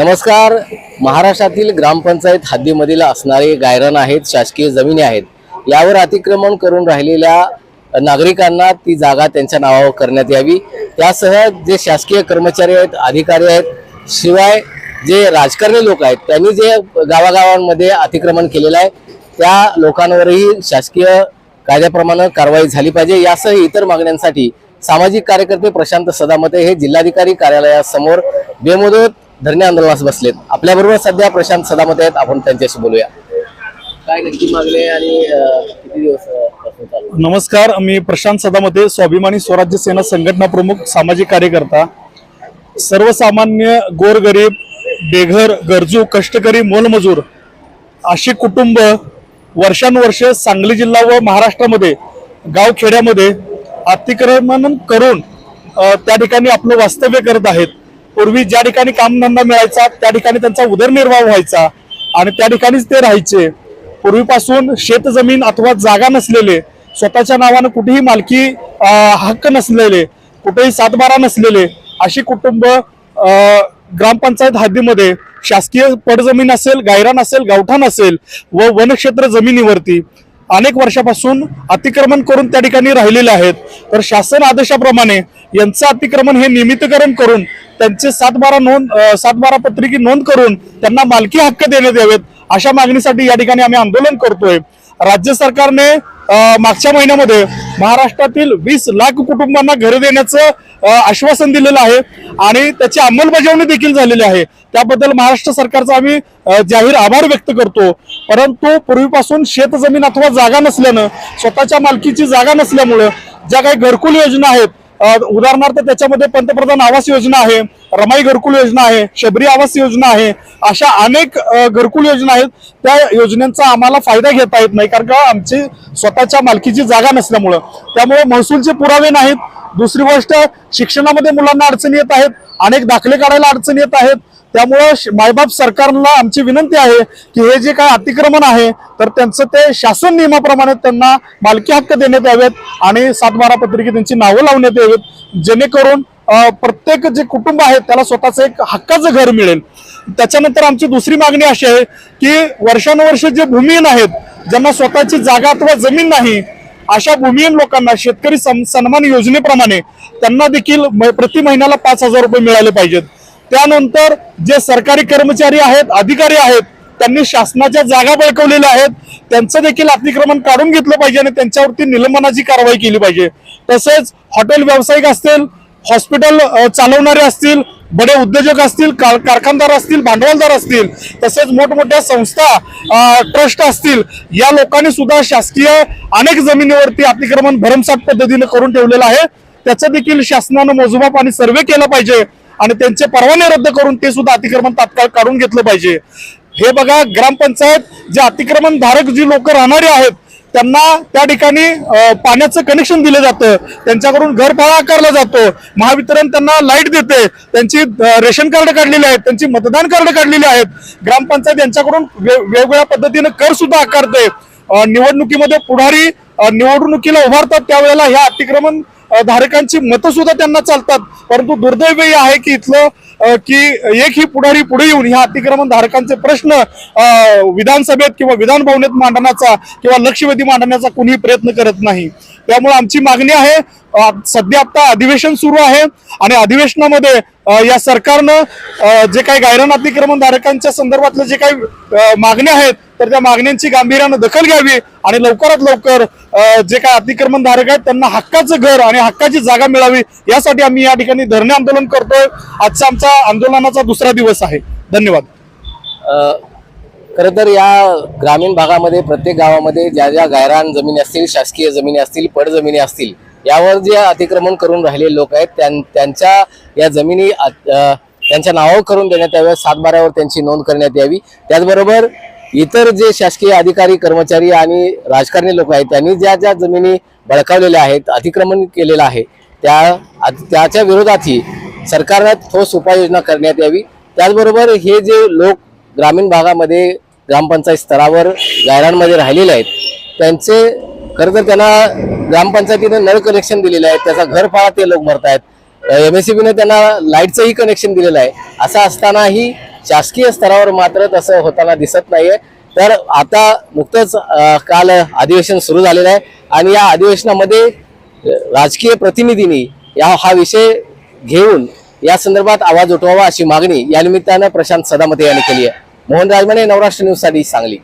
नमस्कार. महाराष्ट्रातील ग्रामपंचायत हद्दीमधील असणारे गायरान आहेत, शासकीय जमिनी आहेत. यावर अतिक्रमण करून राहिलेल्या नागरिकांना ती जागा त्यांच्या नावावर करण्यात यावी. त्यासह जे शासकीय कर्मचारी आहेत, अधिकारी आहेत, शिवाय जे राजकारणी लोक आहेत त्यांनी जे गावागावांमध्ये अतिक्रमण केलेलं आहे त्या लोकांवरही शासकीय कायद्याप्रमाणे कारवाई झाली पाहिजे. यासह इतर मागण्यांसाठी सामाजिक कार्यकर्ते प्रशांत सदामते हे जिल्हाधिकारी कार्यालयासमोर बेमुदत धरणे आंदोलनास बसलेत. आपल्याबरोबर सध्या प्रशांत सदामते आहेत, आपण त्यांच्याशी बोलूया. काय नक्की मागणी आणि किती दिवस पासून चालू? नमस्कार, मी प्रशांत सदामते, स्वाभिमानी स्वराज्य सेना संघटना प्रमुख, सामाजिक कार्यकर्ता. सर्वसामान्य गोरगरीब, बेघर, गरजू, कष्टकरी, मोलमजूर अशी कुटुंब वर्षानुवर्ष सांगली जिल्हा व महाराष्ट्रामध्ये गावखेड्यामध्ये अतिक्रमण करून त्या ठिकाणी आपलं वास्तव्य करत आहेत. पूर्वी ज्या ठिकाणी कामधंदा मिळायचा त्या ठिकाणी त्यांचा उदरनिर्वाह व्हायचा आणि त्या ठिकाणीच ते राहायचे. पूर्वीपासून शेतजमीन अथवा जागा नसलेले, स्वतःच्या नावानं कुठेही मालकी हक्क नसलेले, कुठेही सातबारा नसलेले अशी कुटुंब ग्रामपंचायत हद्दीमध्ये शासकीय पडजमीन असेल, गायरान असेल, गावठाण असेल व वनक्षेत्र जमिनीवरती अनेक वर्षापासून अतिक्रमण करून त्या ठिकाणी राहिलेले आहेत. तर शासन आदेशाप्रमाणे यांचं अतिक्रमण हे नियमितीकरण करून त्यांचे सातबारा पत्रिकी नोंद करून त्यांना मालकी हक्क देण्यात यावेत अशा मागणीसाठी या ठिकाणी आम्ही आंदोलन करतोय. राज्य सरकारने मागच्या महिन्यामध्ये महाराष्ट्रातील 20 लाख कुटुंबांना घरे देण्याचं आश्वासन दिलेलं आहे आणि त्याची अंमलबजावणी देखील झालेली आहे. त्याबद्दल महाराष्ट्र सरकारचा आम्ही जाहीर आभार व्यक्त करतो. परंतु पूर्वीपासून शेतजमीन अथवा जागा नसल्यानं, स्वतःच्या मालकीची जागा नसल्यामुळं ज्या काही घरकुल योजना आहेत, उदाहरणार्थ त्याच्यामध्ये पंतप्रधान आवास योजना आहे, रमाई घरकुल योजना आहे, शबरी आवास योजना आहे, अशा अनेक घरकुल योजना आहेत. त्या योजनेचा आम्हाला फायदा घेता येत नाही, कारण का आमची स्वतःच्या मालकीची जागा नसल्यामुळं. त्यामुळे महसूलचे पुरावे नाहीत. दुसरी गोष्ट, शिक्षणामध्ये मुलांना अडचणी येत आहेत, अनेक दाखले काढायला अडचणी येत आहेत. त्यामुळं मायबाप सरकारला आमची विनंती आहे की हे जे काय अतिक्रमण आहे तर त्यांचं ते शासन नियमाप्रमाणे त्यांना मालकी हक्क देण्यात यावेत आणि सातबारा पत्रिके त्यांची नावं लावण्यात यावेत, जेणेकरून प्रत्येक जे कुटुंब आहे त्याला स्वतःचं एक हक्काचं घर मिळेल. त्याच्यानंतर आमची दुसरी मागणी अशी आहे की वर्षानुवर्ष जे भूमिहीन आहेत, ज्यांना स्वतःची जागा अथवा जमीन नाही, अशा भूमिहीन लोकांना शेतकरी सन्मान योजनेप्रमाणे त्यांना देखील प्रति महिन्याला 5,000 रुपये मिळाले पाहिजेत. त्यानंतर जे सरकारी कर्मचारी आहेत, अधिकारी आहेत, त्यांनी शासनाच्या जागा बळकावलेल्या आहेत, त्यांचं देखील अतिक्रमण काढून घेतलं पाहिजे आणि त्यांच्यावरती निलंबनाची कारवाई केली पाहिजे. तसेच हॉटेल व्यावसायिक असतील, हॉस्पिटल चालवणारे असतील, बडे उद्योजक असतील, कारखानदार असतील, भांडवलदार असतील, तसेच मोठमोठ्या संस्था, ट्रस्ट असतील, या लोकांनी सुद्धा शासकीय अनेक जमिनीवरती अतिक्रमण भरमसाठ पद्धतीने करून ठेवलेलं आहे. त्याचं देखील शासनानं मोजमाप आणि सर्वे केला पाहिजे आणि त्यांचे परवाने रद्द करून ते सुद्धा अतिक्रमण तात्काळ काढून घेतलं पाहिजे. हे बघा, ग्रामपंचायत जे अतिक्रमण धारक जी लोक राहणारे आहेत त्यांना त्या ठिकाणी पाण्याचं कनेक्शन दिलं जातं, त्यांच्याकडून घरफाळा आकारला जातो, महावितरण त्यांना लाईट देते, त्यांची रेशन कार्ड काढलेली आहेत, त्यांची मतदान कार्ड काढलेली आहेत, ग्रामपंचायत यांच्याकडून वेगवेगळ्या पद्धतीने कर सुद्धा आकारते. निवडणुकीमध्ये पुढारी निवडणुकीला उभारतात त्यावेळेला ह्या अतिक्रमण धारकांची मतं सुद्धा त्यांना चालतात. परंतु दुर्दैवी आहे की इथलं की एकही पुढारी पुढे येऊन ह्या अतिक्रमण धारकांचे प्रश्न विधानसभेत किंवा विधान भवनात मांडण्याचा किंवा लक्षवेधी मांडण्याचा कोणीही प्रयत्न करत नाही. त्यामुळे आमची मागणी आहे, सध्या आता अधिवेशन सुरू आहे आणि अधिवेशनामध्ये या सरकारनं जे काही गायरान अतिक्रमण धारकांच्या संदर्भातले जे काही मागण्या आहेत तर त्या मागण्यांची गांभीर्यानं दखल घ्यावी आणि लवकरात लवकर जे काही अतिक्रमण धारक आहेत त्यांना हक्काचं घर आणि हक्काची जागा मिळावी यासाठी आम्ही या ठिकाणी धरणे आंदोलन करतोय. आजचा आमचा आंदोलनाचा दुसरा दिवस आहे. धन्यवाद. खरं तर या ग्रामीण भागामध्ये प्रत्येक गावामध्ये ज्या ज्या गायरान जमिनी असतील, शासकीय जमिनी असतील, पडजमिनी असतील, यावर जे अतिक्रमण करून राहिलेले लोक आहेत त्यांच्या या जमिनी त्यांच्या नावावर करून देण्यात याव्या, सातबाऱ्यावर त्यांची नोंद करण्यात यावी. त्याचबरोबर इतर जे शासकीय अधिकारी, कर्मचारी आणि राजकारणी लोक आहेत त्यांनी ज्या ज्या जमिनी बळकावलेल्या आहेत, अतिक्रमण केलेलं आहे, त्याच्या विरोधातही सरकारने ठोस उपाययोजना करण्यात यावी. त्याचबरोबर हे जे लोक ग्रामीण भागामध्ये ग्रामपंचायत स्तरावर गायरांमध्ये राहिलेले आहेत त्यांचे खरं तर त्यांना ग्रामपंचायतीने नळ कनेक्शन दिलेलं आहे, त्याचा घरफाळा ते लोक भरतायत, MSEBीने त्यांना लाईटचंही कनेक्शन दिलेलं आहे. असं असतानाही शासकीय स्तरावर मात्र तसं होताना दिसत नाहीये. तर आता नुकतंच काल अधिवेशन सुरू झालेलं आहे आणि या अधिवेशनामध्ये राजकीय प्रतिनिधींनी हा विषय घेऊन या संदर्भात आवाज उठवावा अशी मागणी या निमित्तानं प्रशांत सदामते यांनी केली आहे. मोहन राजमाने, नवराष्ट्र न्यूज साठी, सांगली.